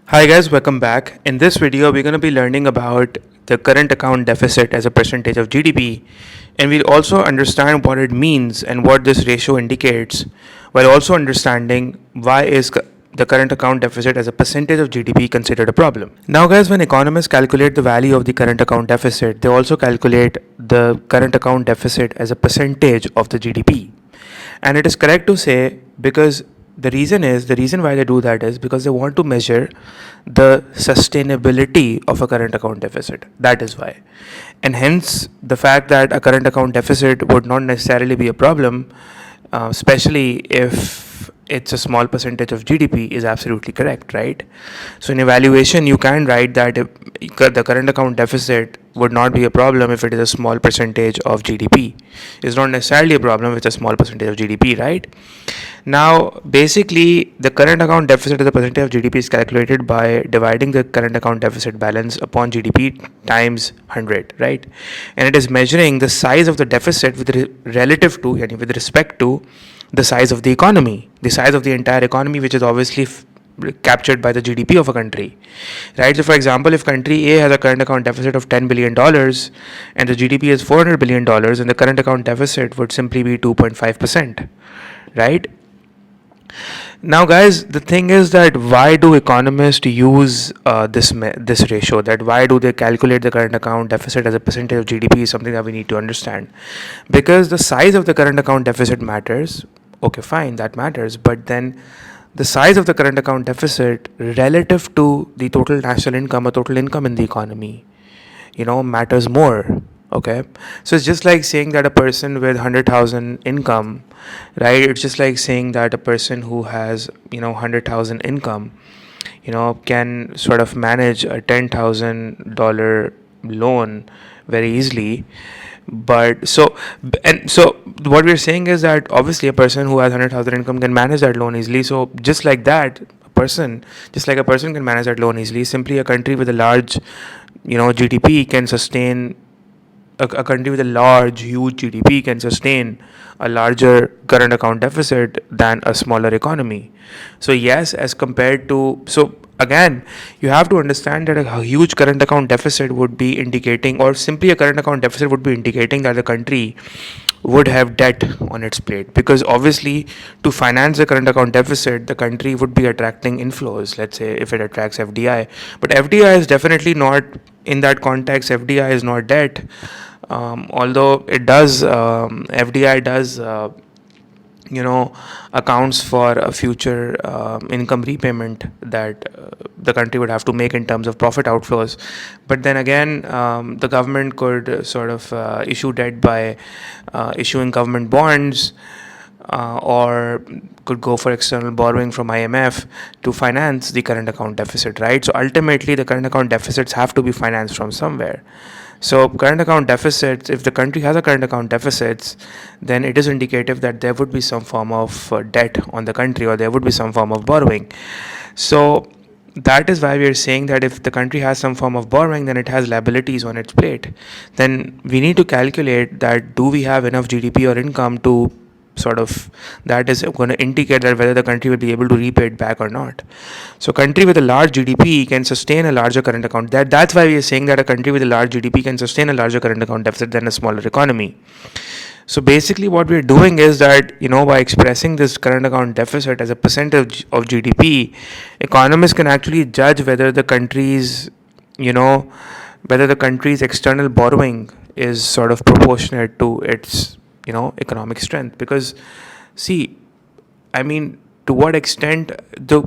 Hi guys, welcome back. In this video, we're going to be learning about the current account deficit as a percentage of GDP, and we'll also understand what it means and what this ratio indicates, while also understanding why is the current account deficit as a percentage of GDP considered a problem. Now guys, when economists calculate the value of the current account deficit, they also calculate the current account deficit as a percentage of the GDP. And it is correct to say because the reason why they do that is because they want to measure the sustainability of a current account deficit. That is why. And hence, the fact that a current account deficit would not necessarily be a problem, especially if it's a small percentage of GDP, is absolutely correct, right? So, in evaluation, you can write that the current account deficit would not be a problem if it is a small percentage of GDP. It's not necessarily a problem if it's a small percentage of GDP, right? Now, basically, the current account deficit as a percentage of GDP is calculated by dividing the current account deficit balance upon GDP times 100, right? And it is measuring the size of the deficit relative to, with respect to the size of the economy, the size of the entire economy, which is obviously captured by the GDP of a country, right? So, for example, if country A has a current account deficit of $10 billion and the GDP is $400 billion, and the current account deficit would simply be 2.5%, right? Now, guys, the thing is that why do economists use this ratio? That why do they calculate the current account deficit as a percentage of GDP is something that we need to understand, because the size of the current account deficit matters. Okay, fine, that matters, but then the size of the current account deficit relative to the total national income or total income in the economy, matters more. Okay, so it's just like saying that a person with 100,000 income, right? It's just like saying that a person who has 100,000 income, can sort of manage a $10,000 loan very easily. But so what we're saying is that obviously a person who has 100,000 income can manage that loan easily. So just like that, just like a person can manage that loan easily, simply a country with a large GDP can sustain a country with a huge GDP can sustain a larger current account deficit than a smaller economy. So, yes, as compared to, so again, you have to understand that a huge current account deficit would be indicating, or simply a current account deficit would be indicating that the country would have debt on its plate, because obviously to finance the current account deficit the country would be attracting inflows. Let's say if it attracts FDI, but FDI is definitely not, in that context FDI is not debt, although it does, FDI does accounts for a future income repayment that the country would have to make in terms of profit outflows. But then again, the government could sort of issue debt by issuing government bonds, or could go for external borrowing from IMF to finance the current account deficit, right? So ultimately the current account deficits have to be financed from somewhere. So current account deficits, if the country has a current account deficits, then it is indicative that there would be some form of debt on the country, or there would be some form of borrowing. So that is why we are saying that if the country has some form of borrowing, then it has liabilities on its plate. Then we need to calculate that do we have enough GDP or income to sort of, that is going to indicate that whether the country will be able to repay it back or not. So country with a large GDP can sustain a larger current account. That's why we are saying that a country with a large GDP can sustain a larger current account deficit than a smaller economy. So basically what we're doing is that, by expressing this current account deficit as a percentage of GDP, economists can actually judge whether the country's, whether the country's external borrowing is sort of proportionate to its, economic strength. Because see, I mean, to what extent the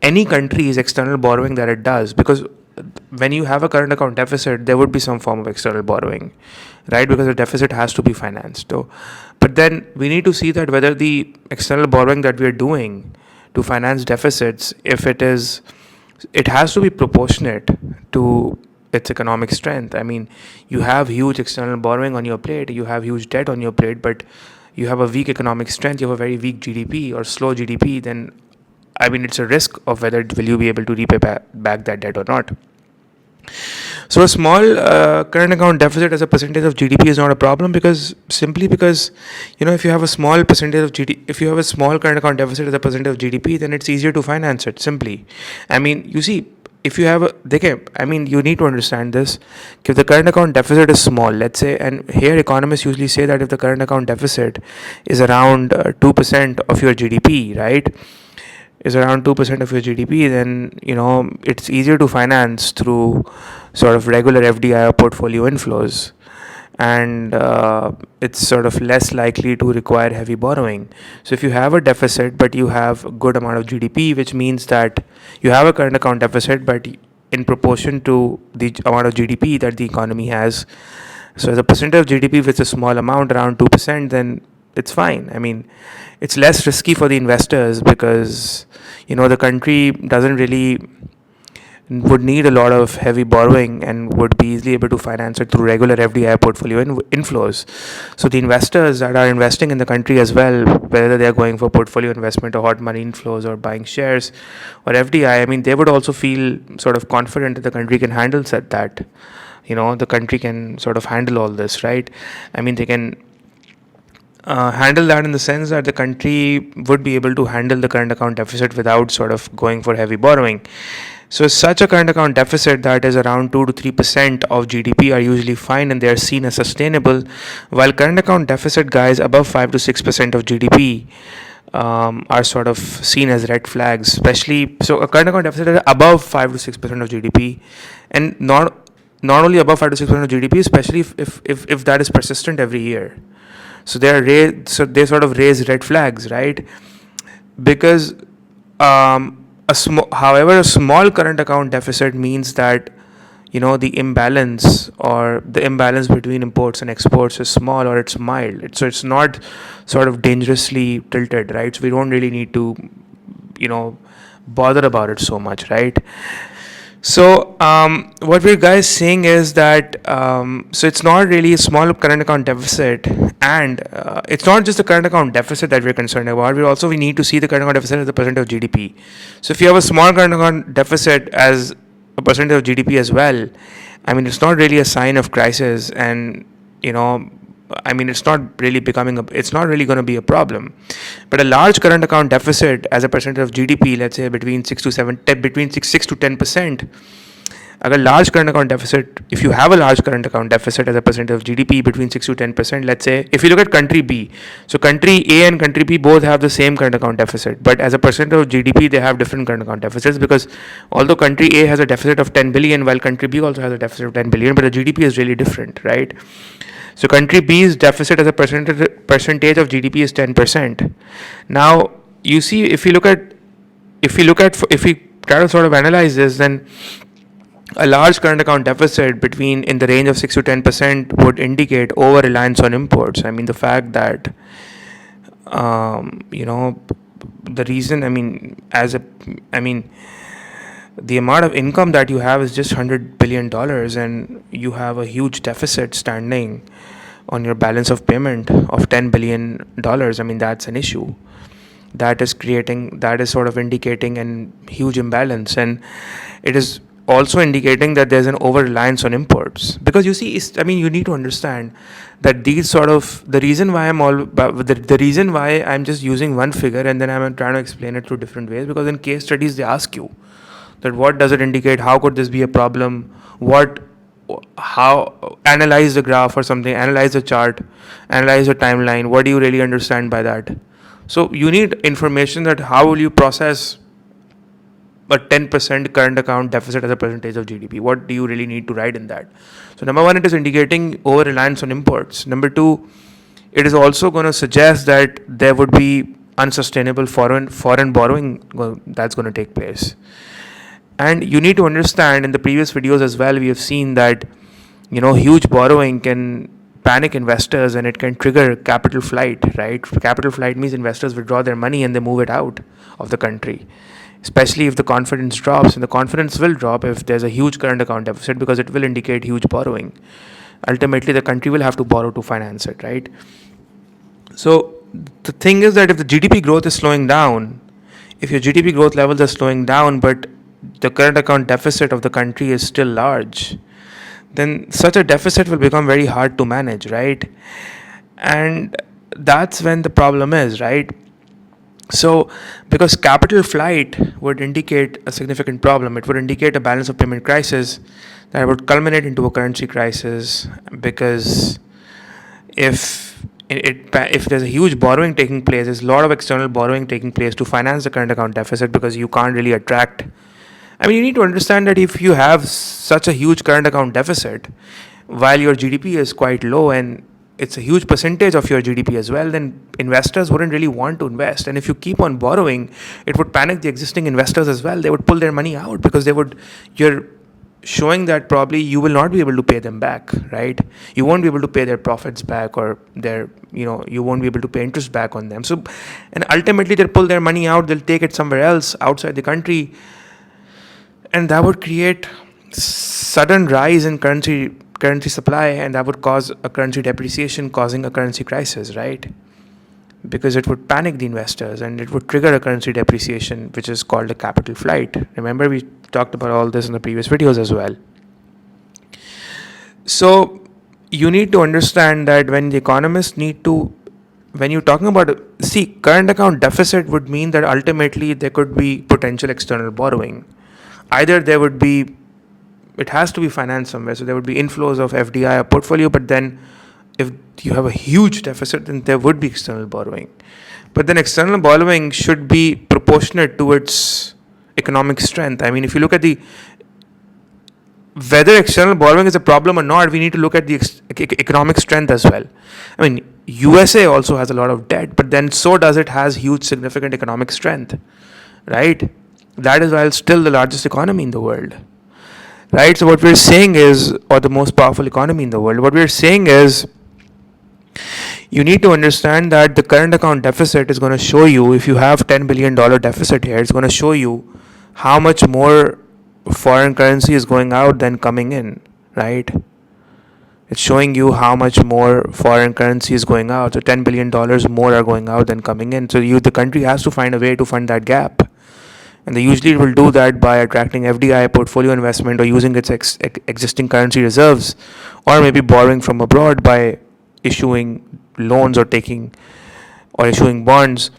any country's external borrowing that it does, because when you have a current account deficit there would be some form of external borrowing, right? Because the deficit has to be financed. So, but then we need to see that whether the external borrowing that we are doing to finance deficits, if it has to be proportionate to its economic strength. I mean, you have huge external borrowing on your plate, you have huge debt on your plate, but you have a weak economic strength, you have a very weak GDP or slow GDP, then I mean, it's a risk of whether will you be able to repay back that debt or not. So a small current account deficit as a percentage of GDP is not a problem, because simply because, if you have a small percentage of GDP, if you have a small current account deficit as a percentage of GDP, then it's easier to finance it simply. I mean, you see, if you have a, you need to understand this. If the current account deficit is small, let's say, and here economists usually say that if the current account deficit is around 2% of your GDP, right? Is around 2% of your GDP, then it's easier to finance through sort of regular FDI or portfolio inflows, and it's sort of less likely to require heavy borrowing. So if you have a deficit but you have a good amount of GDP, which means that you have a current account deficit, but in proportion to the amount of GDP that the economy has. So as a percentage of GDP, if it's a small amount, around 2%, then it's fine. I mean, it's less risky for the investors, because the country doesn't really would need a lot of heavy borrowing and would be easily able to finance it through regular FDI portfolio inflows. So the investors that are investing in the country as well, whether they are going for portfolio investment or hot money inflows or buying shares or FDI, I mean, they would also feel sort of confident that the country can handle that. The country can sort of handle all this, right? I mean, they can handle that in the sense that the country would be able to handle the current account deficit without sort of going for heavy borrowing. So such a current account deficit that is around 2 to 3% of GDP are usually fine, and they are seen as sustainable, while current account deficit guys above 5 to 6% of GDP are sort of seen as red flags, especially. So a current account deficit is above 5 to 6% of GDP, and not only above 5 to 6% of GDP, especially if that is persistent every year. So they sort of raise red flags, right? Because however, a small current account deficit means that the imbalance between imports and exports is small, or it's mild. So it's not sort of dangerously tilted, right? So we don't really need to bother about it so much, right? So what we're guys saying is that so it's not really a small current account deficit, and it's not just the current account deficit that we're concerned about. We need to see the current account deficit as a percent of GDP. So if you have a small current account deficit as a percentage of GDP as well, I mean, it's not really a sign of crisis, and it's not really it's not really going to be a problem. But a large current account deficit as a percentage of GDP, let's say between 6 to 10%, if you have a large current account deficit as a percentage of GDP between 6 to 10%, let's say, if you look at country B, so country A and country B both have the same current account deficit, but as a percentage of GDP, they have different current account deficits, because although country A has a deficit of 10 billion, while country B also has a deficit of 10 billion, but the GDP is really different, right? So country B's deficit as a percentage of GDP is 10%. Now, you see, if we try to sort of analyze this, then a large current account deficit in the range of 6 to 10% would indicate over reliance on imports. I mean, the fact that the reason, the amount of income that you have is just $100 billion, and you have a huge deficit standing on your balance of payment of $10 billion. I mean, that's an issue. That is sort of indicating a huge imbalance, and it is also indicating that there's an over reliance on imports. Because you see, you need to understand that the reason why I'm just using one figure and then I'm trying to explain it through different ways, because in case studies they ask you that what does it indicate, how could this be a problem, how analyze the graph or something, analyze the chart, analyze the timeline, what do you really understand by that? So you need information that how will you process a 10% current account deficit as a percentage of GDP. What do you really need to write in that? So number one, it is indicating over reliance on imports. Number two, it is also going to suggest that there would be unsustainable foreign borrowing that's going to take place. And you need to understand, in the previous videos as well, we have seen that huge borrowing can panic investors and it can trigger capital flight, right? Capital flight means investors withdraw their money and they move it out of the country, especially if the confidence drops. And the confidence will drop if there's a huge current account deficit, because it will indicate huge borrowing. Ultimately, the country will have to borrow to finance it, right? So the thing is that if the GDP growth is slowing down, if your GDP growth levels are slowing down, but the current account deficit of the country is still large, then such a deficit will become very hard to manage, right? And that's when the problem is, right? So, because capital flight would indicate a significant problem, it would indicate a balance of payment crisis that would culminate into a currency crisis. Because if there's a huge borrowing taking place, there's a lot of external borrowing taking place to finance the current account deficit, because you can't really attract. I mean, you need to understand that if you have such a huge current account deficit, while your GDP is quite low and it's a huge percentage of your GDP as well, then investors wouldn't really want to invest. And if you keep on borrowing, it would panic the existing investors as well. They would pull their money out, because you're showing that probably you will not be able to pay them back, right? You won't be able to pay their profits back, or you won't be able to pay interest back on them. So, and ultimately they'll pull their money out, they'll take it somewhere else outside the country, and that would create sudden rise in currency supply, and that would cause a currency depreciation, causing a currency crisis, right? Because it would panic the investors and it would trigger a currency depreciation, which is called a capital flight. Remember, we talked about all this in the previous videos as well. So you need to understand that when you're talking about, current account deficit would mean that ultimately there could be potential external borrowing. Either it has to be financed somewhere, so there would be inflows of FDI or portfolio, but then if you have a huge deficit, then there would be external borrowing. But then external borrowing should be proportionate to its economic strength. I mean, if you look at whether external borrowing is a problem or not, we need to look at the economic strength as well. I mean, USA also has a lot of debt, but then so does it has huge significant economic strength, right? That is why it's still the largest economy in the world, right? So what we're saying is, or the most powerful economy in the world, what we're saying is, you need to understand that the current account deficit is going to show you, if you have $10 billion deficit here, it's going to show you how much more foreign currency is going out than coming in, right? It's showing you how much more foreign currency is going out. So $10 billion more are going out than coming in. So the country has to find a way to fund that gap. And they usually will do that by attracting FDI, portfolio investment, or using its existing currency reserves, or maybe borrowing from abroad by issuing loans or issuing bonds.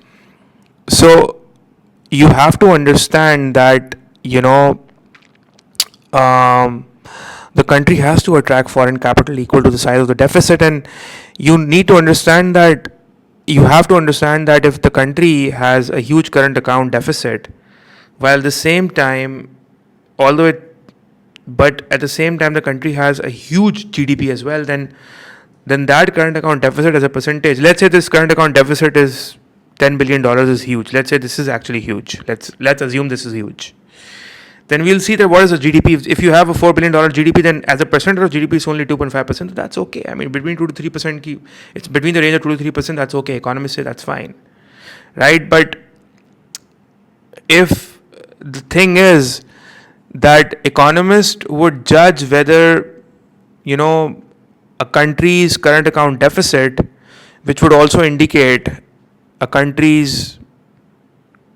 So you have to understand that the country has to attract foreign capital equal to the size of the deficit, and you need to understand that if the country has a huge current account deficit, while at the same time the country has a huge GDP as well, then that current account deficit as a percentage, let's say this current account deficit is $10 billion is huge. Let's say this is actually huge. Let's assume this is huge. Then we'll see that what is the GDP. If you have a $4 billion GDP, then as a percentage of GDP it's only 2.5%. That's okay. I mean, between 2 to 3%, it's between the range of 2 to 3%. That's okay. Economists say that's fine, right? But if the thing is that economists would judge whether a country's current account deficit, which would also indicate a country's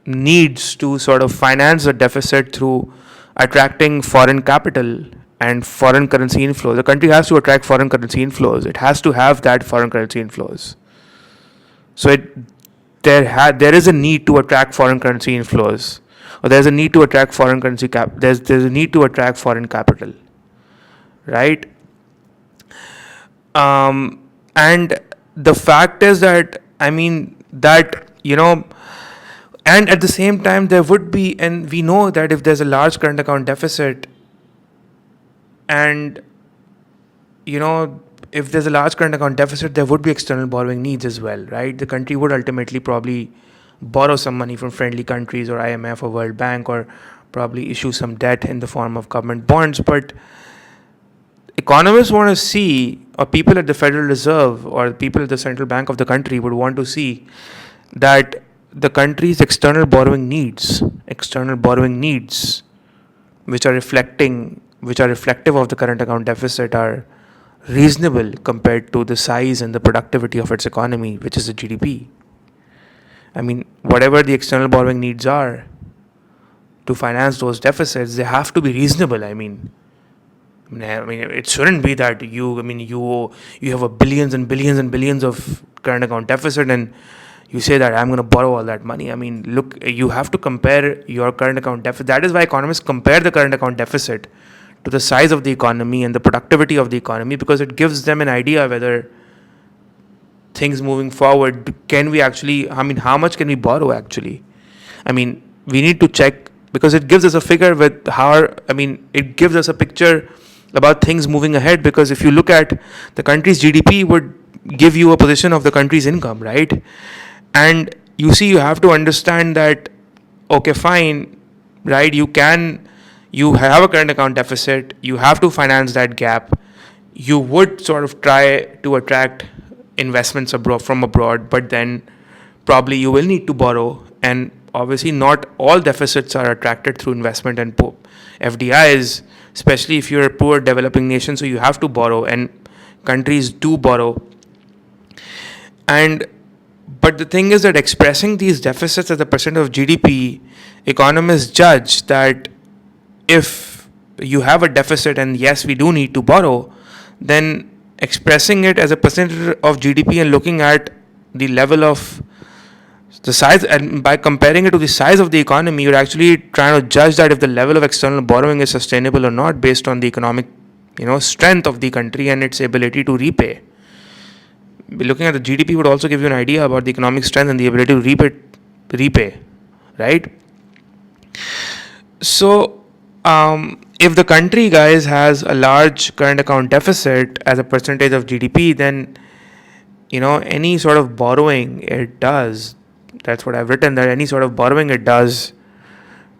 needs to sort of finance the deficit through attracting foreign capital and foreign currency inflows. The country has to attract foreign currency inflows. It has to have that foreign currency inflows. So there is a need to attract foreign currency inflows, or there's a need to attract foreign currency there's a need to attract foreign capital, right? And the fact is that, and at the same time there would be, and we know that if there's a large current account deficit, and if there's a large current account deficit, there would be external borrowing needs as well, right? The country would ultimately probably borrow some money from friendly countries or IMF or World Bank, or probably issue some debt in the form of government bonds. But economists want to see, or people at the Federal Reserve or people at the central bank of the country would want to see, that the country's external borrowing needs, which are reflective of the current account deficit, are reasonable compared to the size and the productivity of its economy, which is the GDP. I mean, whatever the external borrowing needs are to finance those deficits, they have to be reasonable. I mean, I mean, it shouldn't be that you have a billions and billions and billions of current account deficit, and you say that I'm going to borrow all that money. I mean, look, you have to compare your current account deficit. That is why economists compare the current account deficit to the size of the economy and the productivity of the economy, because it gives them an idea whether things moving forward, can we actually, how much can we borrow actually? We need to check, because it gives us a figure with it gives us a picture about things moving ahead. Because if you look at the country's GDP, would give you a position of the country's income, right? And you see, you have to understand that, okay, fine, right? You have a current account deficit, you have to finance that gap. You would sort of try to attract investments from abroad, but then probably you will need to borrow. And obviously, not all deficits are attracted through investment and FDIs, especially if you're a poor developing nation. So you have to borrow, and countries do borrow. But the thing is that expressing these deficits as a percent of GDP, economists judge that if you have a deficit and yes, we do need to borrow, then expressing it as a percentage of GDP and looking at the level of the size, and by comparing it to the size of the economy, you're actually trying to judge that if the level of external borrowing is sustainable or not based on the economic, strength of the country and its ability to repay. Looking at the GDP would also give you an idea about the economic strength and the ability to repay, right? So, if the country, guys, has a large current account deficit as a percentage of GDP, then any sort of borrowing it does. That's what I've written, that any sort of borrowing it does,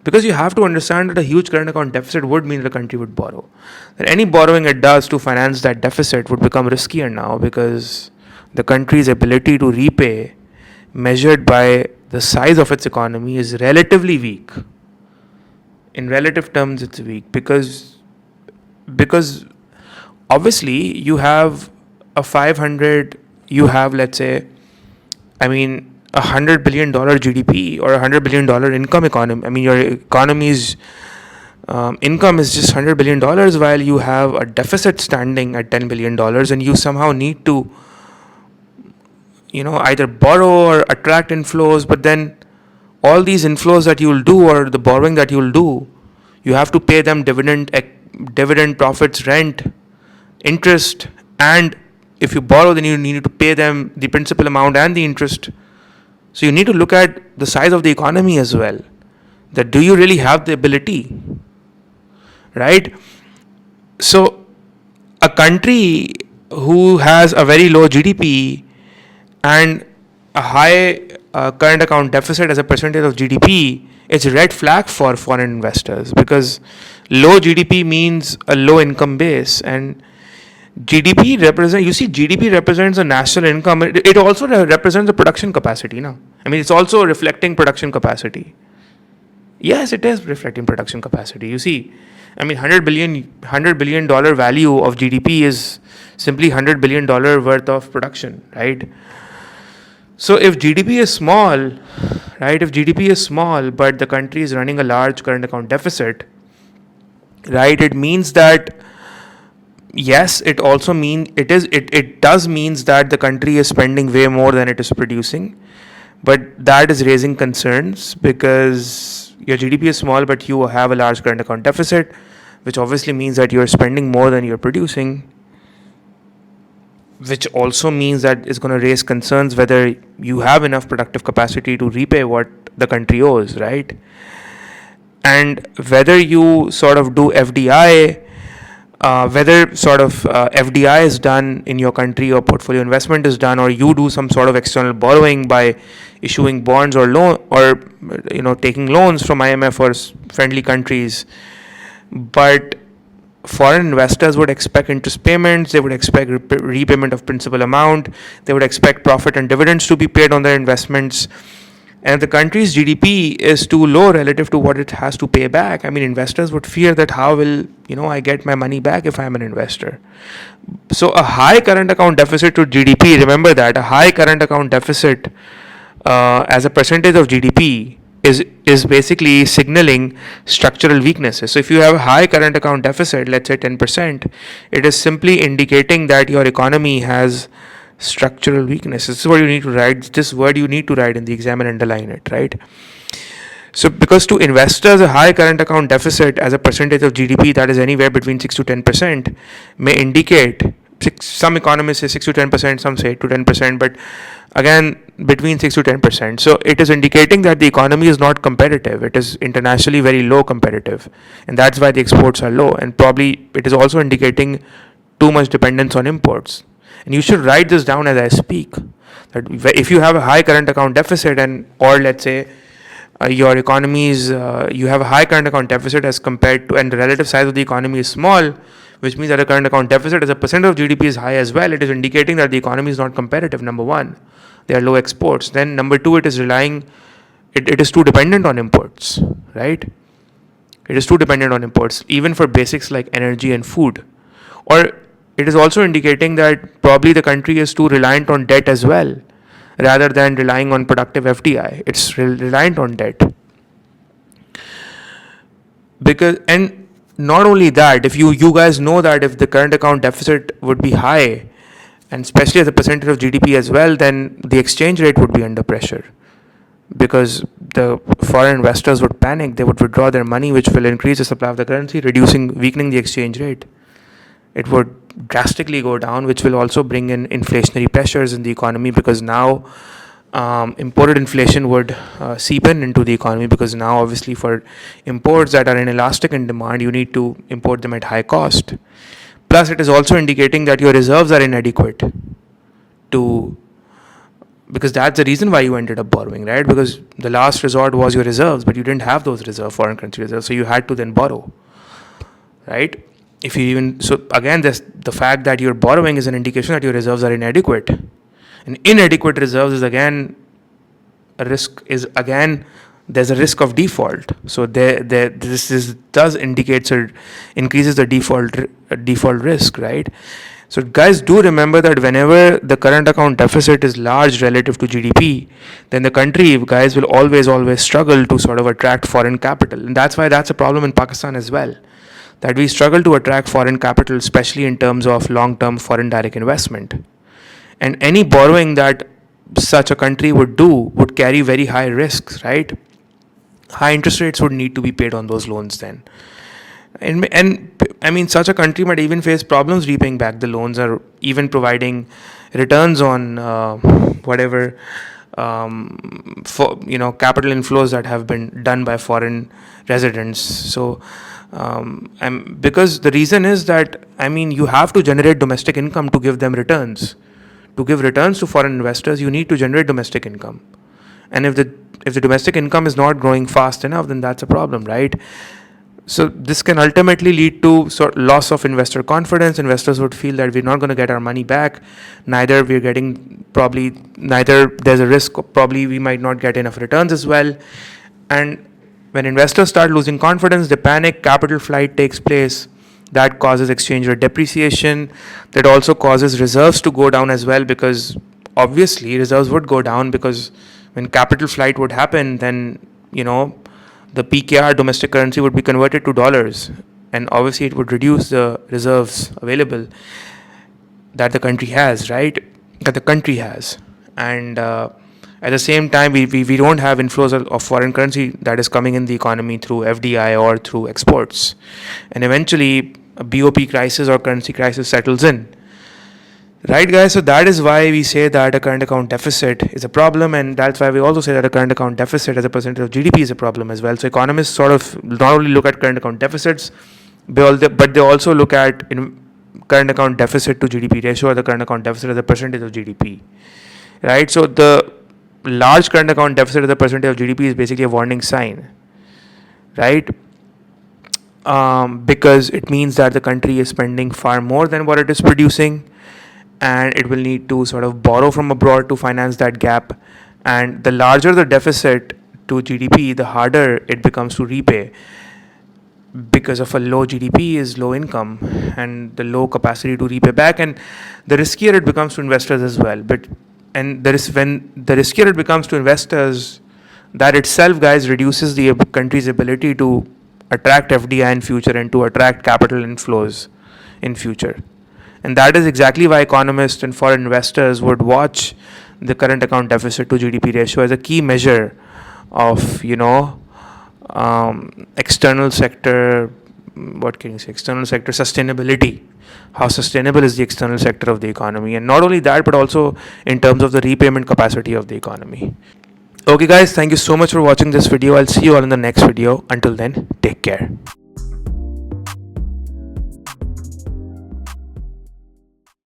because you have to understand that a huge current account deficit would mean the country would borrow. That any borrowing it does to finance that deficit would become riskier now, because the country's ability to repay, measured by the size of its economy, is relatively weak. In relative terms, it's weak because obviously you have let's say, $100 billion GDP or $100 billion income economy. Your economy's income is just $100 billion, while you have a deficit standing at $10 billion, and you somehow need to either borrow or attract inflows. But then all these inflows that you will do, or the borrowing that you will do, you have to pay them dividend, profits, rent, interest, and if you borrow, then you need to pay them the principal amount and the interest. So you need to look at the size of the economy as well. That do you really have the ability, right? So a country who has a very low GDP and a high current account deficit as a percentage of GDP, it's a red flag for foreign investors, because low GDP means a low income base, and GDP represents a national income. It also represents the production capacity now. It's also reflecting production capacity. Yes, it is reflecting production capacity. You see, $100 billion value of GDP is simply $100 billion worth of production, right? So if GDP is small, but the country is running a large current account deficit, right, it means that, yes, it does means that the country is spending way more than it is producing, but that is raising concerns, because your GDP is small, but you have a large current account deficit, which obviously means that you're spending more than you're producing, which also means that it's going to raise concerns whether you have enough productive capacity to repay what the country owes, right? And whether you sort of do FDI, FDI is done in your country, or portfolio investment is done, or you do some sort of external borrowing by issuing bonds or taking loans from IMF or friendly countries. But foreign investors would expect interest payments, they would expect repayment of principal amount, they would expect profit and dividends to be paid on their investments. And if the country's GDP is too low relative to what it has to pay back, investors would fear that how will I get my money back if I'm an investor. So a high current account deficit to GDP, remember that, a high current account deficit as a percentage of GDP is basically signaling structural weaknesses. So if you have a high current account deficit, let's say 10%, it is simply indicating that your economy has structural weaknesses. This is what you need to write. This word you need to write in the exam and underline it, right? So because to investors, a high current account deficit as a percentage of GDP that is anywhere between 6 to 10% may indicate, some economists say 6 to 10%, some say 8 to 10%, but again between 6 to 10%. So it is indicating that the economy is not competitive. It is internationally very low competitive, and that's why the exports are low. And probably it is also indicating too much dependence on imports. And you should write this down as I speak. That if you have a high current account deficit, and or let's say your economy is you have a high current account deficit as compared to, and the relative size of the economy is small, which means that the current account deficit as a percent of GDP is high as well. It is indicating that the economy is not competitive. Number one, there are low exports. Then number two, it is it is too dependent on imports, right? It is too dependent on imports, even for basics like energy and food. Or it is also indicating that probably the country is too reliant on debt as well, rather than relying on productive FDI. It's reliant on debt. Because, and not only that, if you guys know that if the current account deficit would be high, and especially as a percentage of GDP as well, then the exchange rate would be under pressure, because the foreign investors would panic. They would withdraw their money, which will increase the supply of the currency, weakening the exchange rate. It would drastically go down, which will also bring in inflationary pressures in the economy, because now imported inflation would seep into the economy, because now obviously for imports that are inelastic in demand, you need to import them at high cost. Plus, it is also indicating that your reserves are inadequate because that's the reason why you ended up borrowing, right? Because the last resort was your reserves, but you didn't have those foreign currency reserves, so you had to then borrow, right? If you even, so again, the fact that you're borrowing is an indication that your reserves are inadequate. And inadequate reserves is again a risk, there's a risk of default. So does indicates or increases the default risk, right? So guys, do remember that whenever the current account deficit is large relative to GDP, then the country, guys, will always struggle to sort of attract foreign capital. And that's why that's a problem in Pakistan as well, that we struggle to attract foreign capital, especially in terms of long-term foreign direct investment. And any borrowing that such a country would do would carry very high risks, right? High interest rates would need to be paid on those loans then. And I mean, such a country might even face problems repaying back the loans, or even providing returns on whatever for capital inflows that have been done by foreign residents. So because the reason is that, I mean, you have to generate domestic income to give them returns. To give returns to foreign investors, you need to generate domestic income. And if the domestic income is not growing fast enough, then that's a problem, right? So this can ultimately lead to loss of investor confidence. Investors would feel that we're not going to get our money back. Neither there's a risk, probably we might not get enough returns as well. And when investors start losing confidence, they panic, capital flight takes place. That causes exchange rate depreciation. That also causes reserves to go down as well, because obviously reserves would go down, because when capital flight would happen, then the PKR, domestic currency, would be converted to dollars, and obviously it would reduce the reserves available that the country has, right? And at the same time, we don't have inflows of foreign currency that is coming in the economy through FDI or through exports, and eventually a BOP crisis or currency crisis settles in. Right, guys? So that is why we say that a current account deficit is a problem, and that's why we also say that a current account deficit as a percentage of GDP is a problem as well. So economists sort of not only look at current account deficits, but they also look at current account deficit to GDP ratio, or the current account deficit as a percentage of GDP. Right? So the large current account deficit as a percentage of GDP is basically a warning sign, right? Because it means that the country is spending far more than what it is producing, and it will need to sort of borrow from abroad to finance that gap. And the larger the deficit to GDP, the harder it becomes to repay, because of a low GDP is low income and the low capacity to repay back, and the riskier it becomes to investors as well. When the riskier it becomes to investors, that itself, guys, reduces the country's ability to attract FDI in future and to attract capital inflows in future. And that is exactly why economists and foreign investors would watch the current account deficit to GDP ratio as a key measure of, external sector, what can you say, external sector sustainability. How sustainable is the external sector of the economy? And not only that, but also in terms of the repayment capacity of the economy. Okay, guys, thank you so much for watching this video. I'll see you all in the next video. Until then, take care.